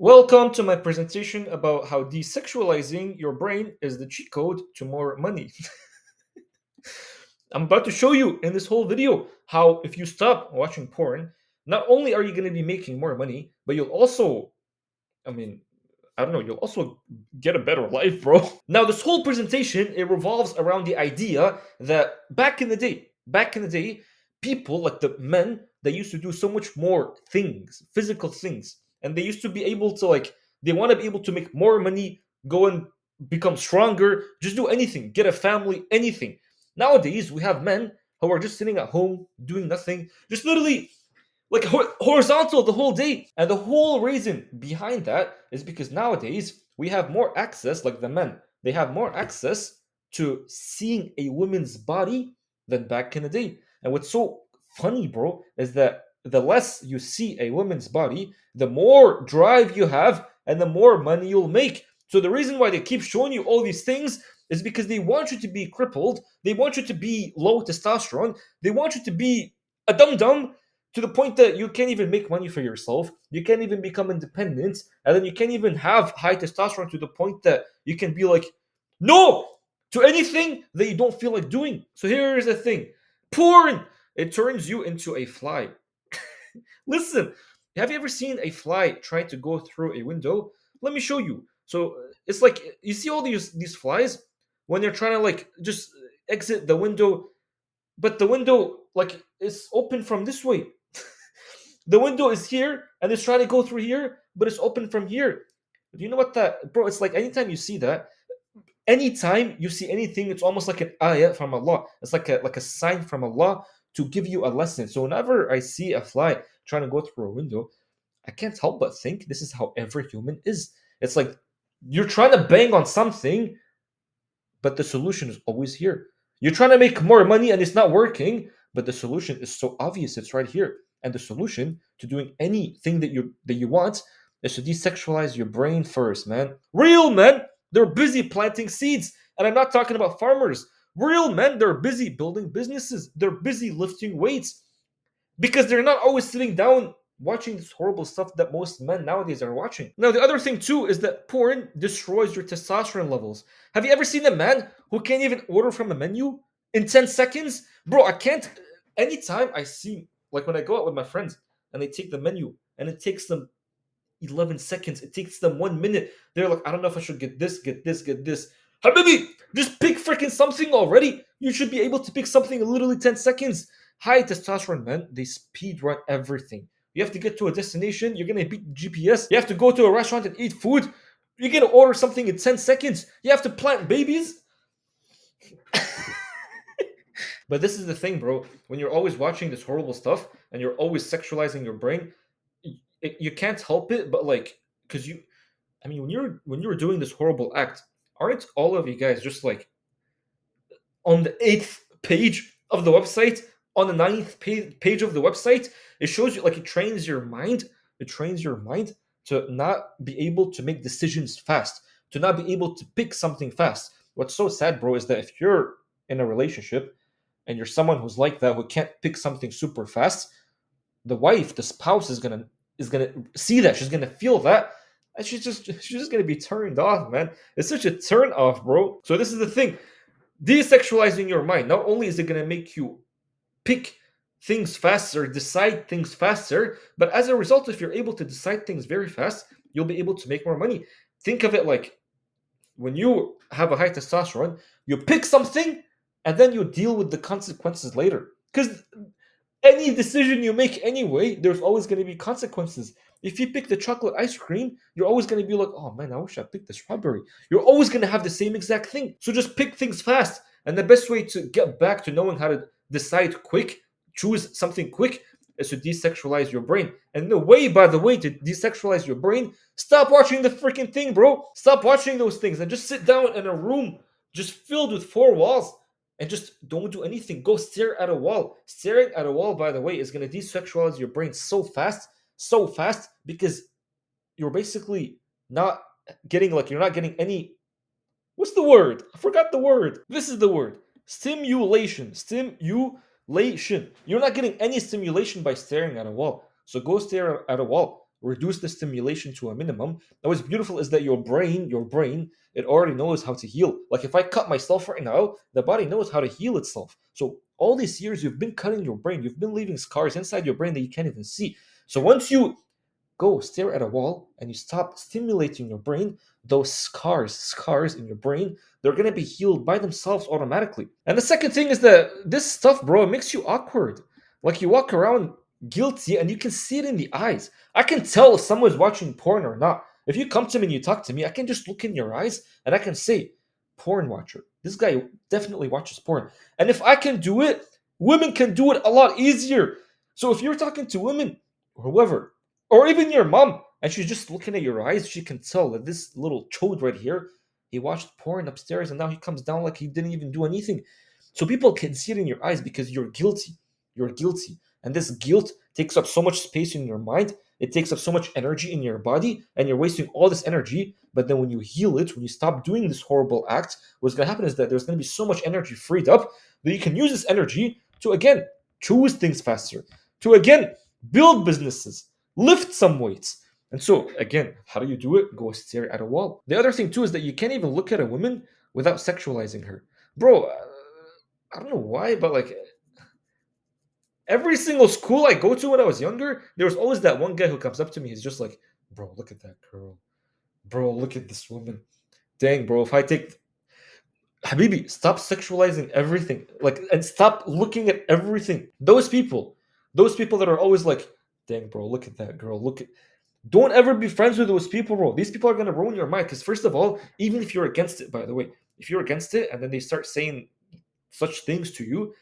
Welcome to my presentation about how desexualizing your brain is the cheat code to more money. I'm about to show you in this whole video how if you stop watching porn, not only are you going to be making more money, but you'll also, I mean, I don't know, you'll also get a better life, bro. Now, this whole presentation it revolves around the idea that back in the day, people like the men they used to do so much more things, physical things, and they used to be able to they want to be able to make more money, go and become stronger, just do anything, get a family, anything. Nowadays, we have men who are just sitting at home doing nothing, just literally like horizontal the whole day. And the whole reason behind that is because nowadays we have more access, like the men, they have more access to seeing a woman's body than back in the day. And what's so funny, bro, is that the less you see a woman's body, the more drive you have and the more money you'll make. So the reason why they keep showing you all these things is because they want you to be crippled, they want you to be low testosterone, they want you to be a dum dum, to the point that you can't even make money for yourself, you can't even become independent, and then you can't even have high testosterone to the point that you can be like, no, to anything that you don't feel like doing. So here's the thing, porn, it turns you into a fly. Listen, have you ever seen a fly try to go through a window? Let me show you. So it's like you see all these flies when they're trying to like just exit the window, but the window like is open from this way. The window is here and it's trying to go through here, but it's open from here. Do you know what that, bro? It's like anytime you see that, anytime you see anything, it's almost like an ayah from Allah. It's like a sign from Allah to give you a lesson. So whenever I see a fly trying to go through a window, I can't help but think this is how every human is. It's like you're trying to bang on something, but the solution is always here. You're trying to make more money and it's not working, but the solution is so obvious, it's right here. And the solution to doing anything that you want is to desexualize your brain first, man. Real men, they're busy planting seeds. And I'm not talking about farmers. Real men, they're busy building businesses. They're busy lifting weights because they're not always sitting down watching this horrible stuff that most men nowadays are watching. Now, the other thing too is that porn destroys your testosterone levels. Have you ever seen a man who can't even order from a menu in 10 seconds? Bro, I can't. Anytime I see, like when I go out with my friends and they take the menu and it takes them 11 seconds, it takes them 1 minute. They're like, I don't know if I should get this, get this, get this. Habibi, just pick freaking something already. You should be able to pick something in literally 10 seconds. High testosterone men, they speed run everything. You have to get to a destination, you're gonna beat GPS. You have to go to a restaurant and eat food. You're gonna order something in 10 seconds. You have to plant babies. But this is the thing, bro. When you're always watching this horrible stuff and you're always sexualizing your brain, you can't help it. But like, because you, I mean, when you're doing this horrible act, aren't all of you guys just like on the eighth page of the website, on the ninth page of the website? It shows you like it trains your mind. It trains your mind to not be able to make decisions fast, to not be able to pick something fast. What's so sad, bro, is that if you're in a relationship and you're someone who's like that, who can't pick something super fast, the wife, the spouse is gonna see that. She's gonna feel that. And she's just gonna be turned off, man. It's such a turn off, bro. So this is the thing. Desexualizing your mind. Not only is it gonna make you pick things faster, decide things faster, but as a result, if you're able to decide things very fast, you'll be able to make more money. Think of it like when you have a high testosterone, you pick something and then you deal with the consequences later. Because any decision you make anyway, there's always going to be consequences. If you pick the chocolate ice cream, you're always going to be like, oh man, I wish I picked the strawberry. You're always going to have the same exact thing. So just pick things fast. And the best way to get back to knowing how to decide quick, choose something quick, is to desexualize your brain. And the way, by the way, to desexualize your brain, stop watching the freaking thing, bro. Stop watching those things and just sit down in a room just filled with four walls and just don't do anything. Go stare at a wall. Staring at a wall, by the way, is going to desexualize your brain so fast, because you're basically not getting like you're not getting any. What's the word? I forgot the word. This is the word. Stimulation. Stimulation. You're not getting any stimulation by staring at a wall. So go stare at a wall. reduce the stimulation to a minimum. And what's beautiful is that your brain, it already knows how to heal. Like if I cut myself right now, the body knows how to heal itself. So all these years you've been cutting your brain, you've been leaving scars inside your brain that you can't even see. So once you go stare at a wall and you stop stimulating your brain, those scars in your brain, they're gonna be healed by themselves automatically. And the second thing is that this stuff, bro, it makes you awkward. Like you walk around guilty and you can see it in the eyes. I can tell if someone's watching porn or not. If you come to me and you talk to me, I can just look in your eyes and I can say, porn watcher. This guy definitely watches porn. And if I can do it, women can do it a lot easier. So if you're talking to women or whoever, or even your mom, and she's just looking at your eyes, she can tell that this little chode right here, he watched porn upstairs and now he comes down like he didn't even do anything. So people can see it in your eyes because you're guilty. You're guilty. And this guilt takes up so much space in your mind. It takes up so much energy in your body, and you're wasting all this energy. But then when you heal it, when you stop doing this horrible act, what's going to happen is that there's going to be so much energy freed up that you can use this energy to, again, choose things faster, to, again, build businesses, lift some weights. And so, again, how do you do it? Go stare at a wall. The other thing, too, is that you can't even look at a woman without sexualizing her. Bro, I don't know why, but like every single school I go to when I was younger, there was always that one guy who comes up to me. He's just like, bro, look at that girl. Bro, look at this woman. Dang, bro, if I take. Habibi, stop sexualizing everything. Like, and stop looking at everything. Those people that are always like, dang, bro, look at that girl. Look at. Don't ever be friends with those people, bro. These people are gonna ruin your mind. Because first of all, even if you're against it, by the way, if you're against it, and then they start saying such things to you,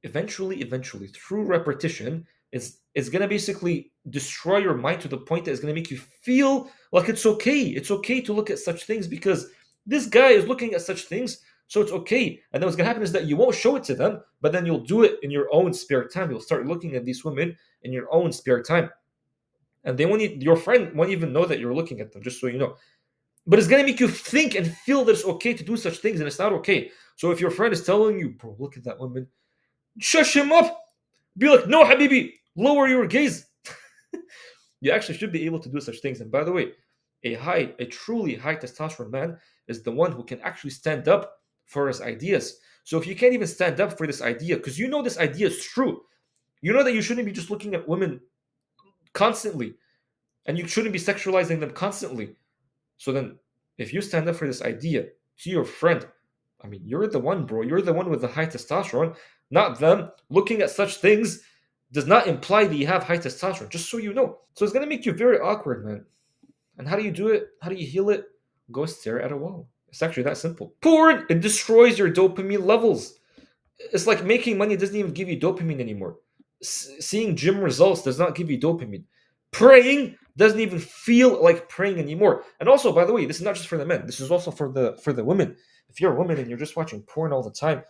eventually, through repetition, it's gonna basically destroy your mind to the point that it's gonna make you feel like it's okay. It's okay to look at such things because this guy is looking at such things, so it's okay. And then what's gonna happen is that you won't show it to them, but then you'll do it in your own spare time. You'll start looking at these women in your own spare time, and they won't. Your friend won't even know that you're looking at them. Just so you know. But it's gonna make you think and feel that it's okay to do such things, and it's not okay. So if your friend is telling you, "Bro, look at that woman," shush him up. Be like, no, Habibi, lower your gaze. You actually should be able to do such things. And by the way, a truly high testosterone man is the one who can actually stand up for his ideas. So if you can't even stand up for this idea, because you know this idea is true, you know that you shouldn't be just looking at women constantly, and you shouldn't be sexualizing them constantly. So then, if you stand up for this idea to your friend, I mean, you're the one, bro. You're the one with the high testosterone, not them. Looking at such things does not imply that you have high testosterone, just so you know. So it's going to make you very awkward, man. And how do you do it? How do you heal it? Go stare at a wall. It's actually that simple. Porn, it destroys your dopamine levels. It's like making money doesn't even give you dopamine anymore. Seeing gym results does not give you dopamine. Praying doesn't even feel like praying anymore. And also, by the way, this is not just for the men. This is also for the women. If you're a woman and you're just watching porn all the time,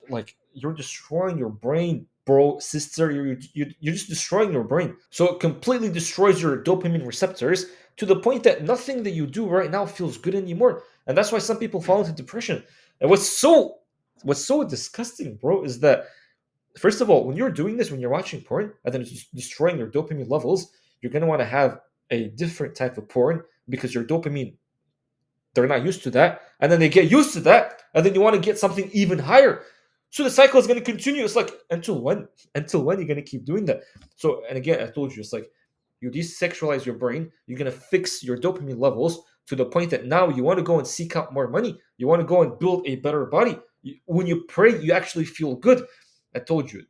like you're destroying your brain, bro, sister. You're just destroying your brain. So it completely destroys your dopamine receptors to the point that nothing that you do right now feels good anymore. And that's why some people fall into depression. And what's so disgusting, bro, is that first of all, when you're doing this, when you're watching porn, and then it's destroying your dopamine levels, you're gonna want to have a different type of porn because your dopamine, they're not used to that, and then they get used to that, and then you want to get something even higher. So the cycle is going to continue. It's like until when? Until when you're going to keep doing that? So, and again, I told you, it's like you desexualize your brain. You're going to fix your dopamine levels to the point that now you want to go and seek out more money. You want to go and build a better body. When you pray, you actually feel good. I told you,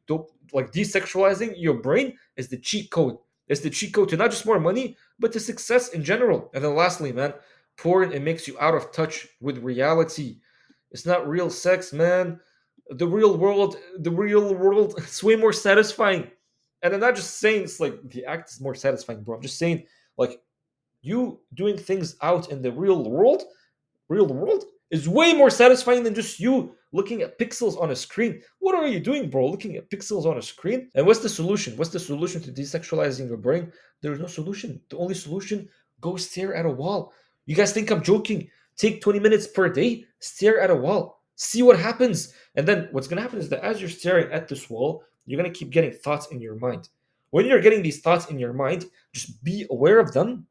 like desexualizing your brain is the cheat code. It's the cheat code to not just more money, but to success in general. And then lastly, man, porn, it makes you out of touch with reality. It's not real sex, man. The real world it's way more satisfying. And I'm not just saying it's like the act is more satisfying, bro. I'm just saying like you doing things out in the real world is way more satisfying than just you looking at pixels on a screen. What are you doing, bro? Looking at pixels on a screen? And what's the solution? What's the solution to desexualizing your brain? There's no solution. The only solution, go stare at a wall. You guys think I'm joking? Take 20 minutes per day, stare at a wall, see what happens. And then what's going to happen is that as you're staring at this wall, you're going to keep getting thoughts in your mind. When you're getting these thoughts in your mind, just be aware of them,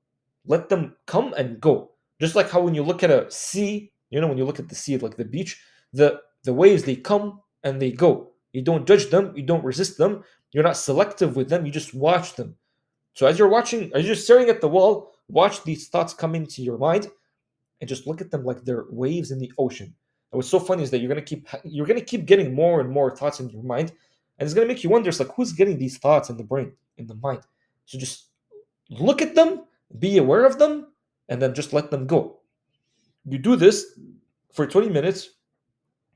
let them come and go. Just like how when you look at a sea, when you look at the sea, like the beach, the waves, they come and they go. You don't judge them, you don't resist them, you're not selective with them, you just watch them. So as you're staring at the wall, watch these thoughts come into your mind and just look at them like they're waves in the ocean. And what's so funny is that you're gonna keep getting more and more thoughts in your mind, and it's gonna make you wonder, it's like, who's getting these thoughts in the brain, in the mind? So just look at them, be aware of them, and then just let them go. You do this for 20 minutes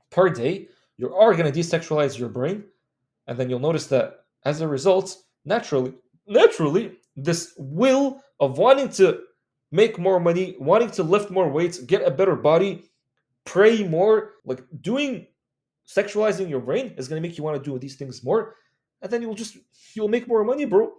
per day, you are gonna desexualize your brain, and then you'll notice that as a result, naturally, this will of wanting to make more money, wanting to lift more weights, get a better body, pray more, like doing sexualizing your brain is going to make you want to do these things more, and then you'll make more money, bro.